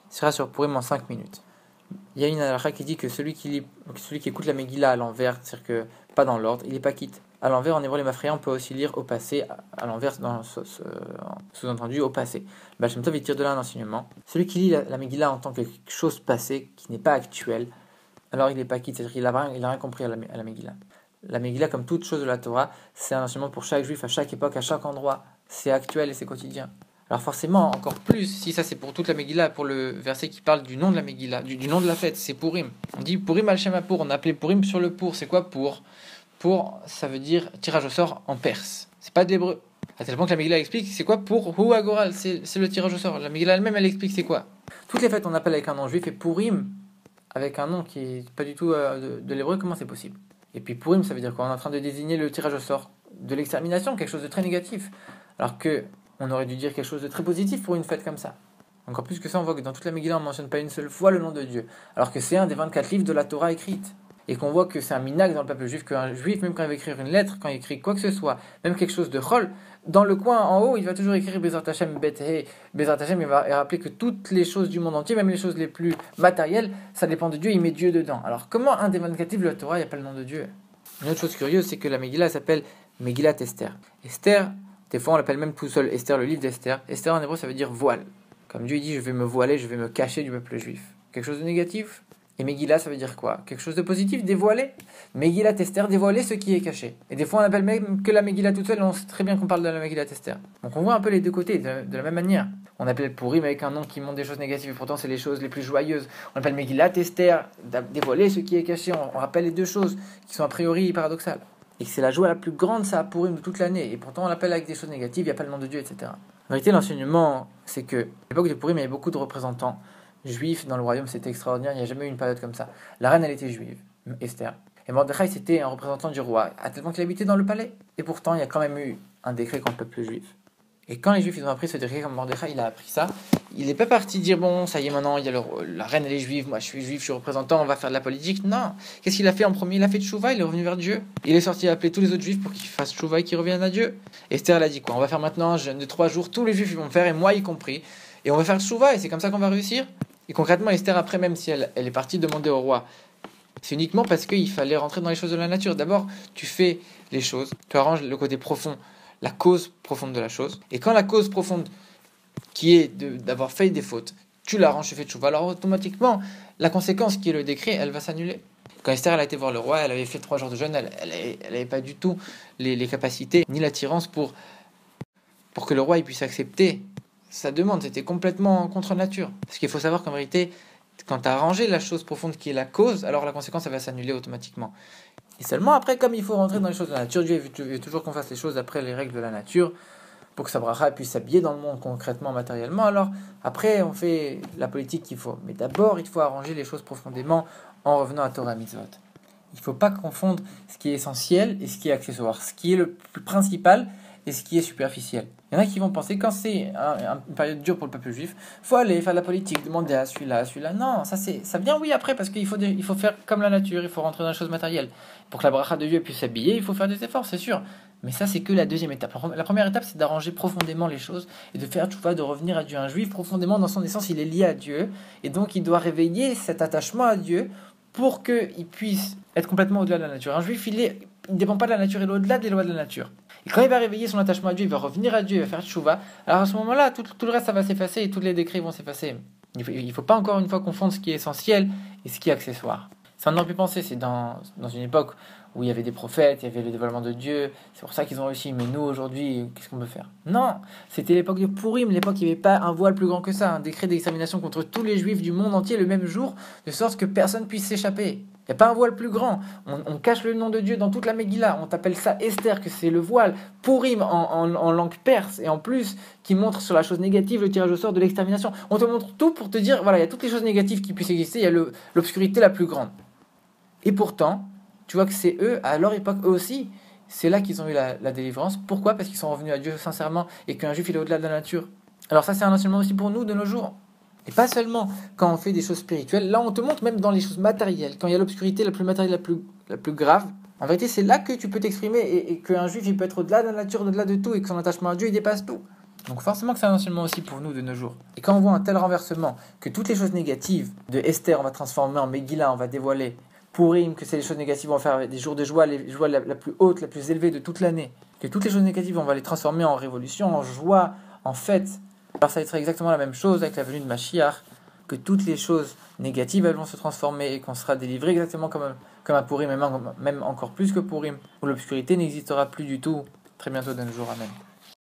sera sur Purim en 5 minutes. Il y a une halakha qui dit que celui qui écoute la Megillah à l'envers, c'est-à-dire que pas dans l'ordre, il n'est pas quitte. À l'envers, en hébreu, les mafréens, on peut aussi lire au passé, à l'envers, sous-entendu au passé. Baal Shem Tov, il tire de là un enseignement. Celui qui lit la Megillah en tant que quelque chose passé, qui n'est pas actuel, alors il n'est pas quitte, c'est-à-dire qu'il n'a rien compris à la Megillah. La Megillah, comme toute chose de la Torah, c'est un enseignement pour chaque juif, à chaque époque, à chaque endroit. C'est actuel et c'est quotidien. Alors forcément, encore plus, si ça c'est pour toute la Megillah, pour le verset qui parle du nom de la Megillah, du nom de la fête, c'est Purim. On dit Purim al-Shem HaPur, on a appelé Purim sur le pour. C'est quoi pour? Pour, ça veut dire tirage au sort en perse. C'est pas de l'hébreu. À tel point que la Megillah explique c'est quoi pour Hu Agoral, c'est le tirage au sort. La Megillah elle-même, elle explique c'est quoi. Toutes les fêtes on appelle avec un nom juif et Purim avec un nom qui est pas du tout de l'hébreu, comment c'est possible? Et puis Purim, ça veut dire quoi? On est en train de désigner le tirage au sort de l'extermination, quelque chose de très négatif. Alors que on aurait dû dire quelque chose de très positif pour une fête comme ça. Encore plus que ça, on voit que dans toute la Megillah, on ne mentionne pas une seule fois le nom de Dieu. Alors que c'est un des 24 livres de la Torah écrite. Et qu'on voit que c'est un minag dans le peuple juif, qu'un juif, même quand il va écrire une lettre, quand il écrit quoi que ce soit, même quelque chose de chol, dans le coin en haut, il va toujours écrire Bezrat Hashem Bet-He. Bezrat Hashem, il va rappeler que toutes les choses du monde entier, même les choses les plus matérielles, ça dépend de Dieu, il met Dieu dedans. Alors comment un des 24 livres de la Torah, il n'y a pas le nom de Dieu? Une autre chose curieuse, c'est que la Megillah s'appelle Megillat Esther. Esther, des fois on l'appelle même tout seul Esther, le livre d'Esther. Esther en hébreu ça veut dire voile. Comme Dieu dit, je vais me voiler, je vais me cacher du peuple juif. Quelque chose de négatif. Et Megillah ça veut dire quoi? Quelque chose de positif, dévoiler. Megillat Esther, dévoiler ce qui est caché. Et des fois on appelle même que la Megillah toute seule, on sait très bien qu'on parle de la Megillat Esther. Donc on voit un peu les deux côtés, de la même manière. On appelle Purim avec un nom qui montre des choses négatives, et pourtant c'est les choses les plus joyeuses. On appelle Megillat Esther, dévoiler ce qui est caché. On rappelle les deux choses qui sont a priori paradoxales. Et que c'est la joie la plus grande, ça, à Purim de toute l'année. Et pourtant, on l'appelle avec des choses négatives, il n'y a pas le nom de Dieu, etc. En vérité, l'enseignement, c'est que à l'époque de Purim, il y avait beaucoup de représentants juifs dans le royaume, c'était extraordinaire, il n'y a jamais eu une période comme ça. La reine, elle était juive, Esther. Et Mordechai, c'était un représentant du roi, à tel point qu'il habitait dans le palais. Et pourtant, il y a quand même eu un décret contre le peuple juif. Et quand les juifs ils ont appris ce décret, comme Mordechai, il a appris ça, il n'est pas parti dire bon, ça y est, maintenant, il y a la reine, elle est juive, moi je suis juif, je suis représentant, on va faire de la politique. Non. Qu'est-ce qu'il a fait en premier? Il a fait tchouva, il est revenu vers Dieu. Il est sorti appeler tous les autres juifs pour qu'ils fassent tchouva et qu'ils reviennent à Dieu. Esther, elle a dit quoi? On va faire maintenant un jeûne de 3 jours, tous les juifs ils vont faire, et moi y compris. Et on va faire tchouva, et c'est comme ça qu'on va réussir. Et concrètement, Esther, après, même si elle est partie demander au roi, c'est uniquement parce qu'il fallait rentrer dans les choses de la nature. D'abord, tu fais les choses, tu arranges le côté profond, la cause profonde de la chose. Et quand la cause profonde, qui est d'avoir fait des fautes, tu l'arranges, tu fais tchouva, alors automatiquement, la conséquence qui est le décret, elle va s'annuler. Quand Esther elle a été voir le roi, elle avait fait 3 jours de jeûne, elle n'avait pas du tout les capacités, ni l'attirance pour que le roi il puisse accepter sa demande. C'était complètement contre nature. Parce qu'il faut savoir qu'en vérité, quand tu as arrangé la chose profonde qui est la cause, alors la conséquence, elle va s'annuler automatiquement. Et seulement après, comme il faut rentrer dans les choses de la nature, Dieu veut toujours qu'on fasse les choses après les règles de la nature, pour que sa bracha puisse s'habiller dans le monde concrètement, matériellement. Alors après, on fait la politique qu'il faut. Mais d'abord, il faut arranger les choses profondément en revenant à Torah Mitzvot. Il ne faut pas confondre ce qui est essentiel et ce qui est accessoire, ce qui est le plus principal et ce qui est superficiel. Il y en a qui vont penser, quand c'est une période dure pour le peuple juif, il faut aller faire de la politique, demander à celui-là, à celui-là. Non, ça vient oui après, parce qu'il faut faire comme la nature, il faut rentrer dans les choses matérielles. Pour que la bracha de Dieu puisse s'habiller, il faut faire des efforts, c'est sûr. Mais ça, c'est que la deuxième étape. La première étape, c'est d'arranger profondément les choses et de faire tchouva, de revenir à Dieu. Un juif, profondément, dans son essence, il est lié à Dieu. Et donc, il doit réveiller cet attachement à Dieu pour qu'il puisse être complètement au-delà de la nature. Un juif, il ne dépend pas de la nature, il est au-delà des lois de la nature. Et quand il va réveiller son attachement à Dieu, il va revenir à Dieu, il va faire tchouva. Alors à ce moment-là, tout le reste, ça va s'effacer et tous les décrets vont s'effacer. Il ne faut pas encore une fois confondre ce qui est essentiel et ce qui est accessoire. Ça, on aurait pu penser, c'est dans une époque où il y avait des prophètes, il y avait le dévoilement de Dieu, c'est pour ça qu'ils ont réussi. Mais nous, aujourd'hui, qu'est-ce qu'on peut faire? Non, c'était l'époque de Purim, l'époque où il n'y avait pas un voile plus grand que ça, un décret d'extermination contre tous les juifs du monde entier le même jour, de sorte que personne puisse s'échapper. Il n'y a pas un voile plus grand. On cache le nom de Dieu dans toute la Megillah. On t'appelle ça Esther, que c'est le voile. Purim en langue perse, et en plus, qui montre sur la chose négative le tirage au sort de l'extermination. On te montre tout pour te dire, voilà, il y a toutes les choses négatives qui puissent exister, il y a l'obscurité la plus grande. Et pourtant, tu vois que c'est eux, à leur époque, eux aussi, c'est là qu'ils ont eu la délivrance. Pourquoi? Parce qu'ils sont revenus à Dieu sincèrement, et qu'un juif, il est au-delà de la nature. Alors ça, c'est un enseignement aussi pour nous de nos jours. Et pas seulement quand on fait des choses spirituelles, là on te montre même dans les choses matérielles, quand il y a l'obscurité la plus matérielle, la plus grave, en vérité c'est là que tu peux t'exprimer et qu'un juif il peut être au-delà de la nature, au-delà de tout, et que son attachement à Dieu il dépasse tout. Donc forcément que c'est un enseignement aussi pour nous de nos jours. Et quand on voit un tel renversement, que toutes les choses négatives de Esther, on va transformer en Megillah, on va dévoiler Purim, que c'est les choses négatives, on va faire des jours de joie, les joies la plus haute, la plus élevée de toute l'année, que toutes les choses négatives, on va les transformer en révolution, en joie, en fête. Alors ça va être exactement la même chose avec la venue de Mashiach, que toutes les choses négatives, elles vont se transformer et qu'on sera délivré exactement comme à Purim, même encore plus que Purim, où l'obscurité n'existera plus du tout. Très bientôt de nos jours. Amen.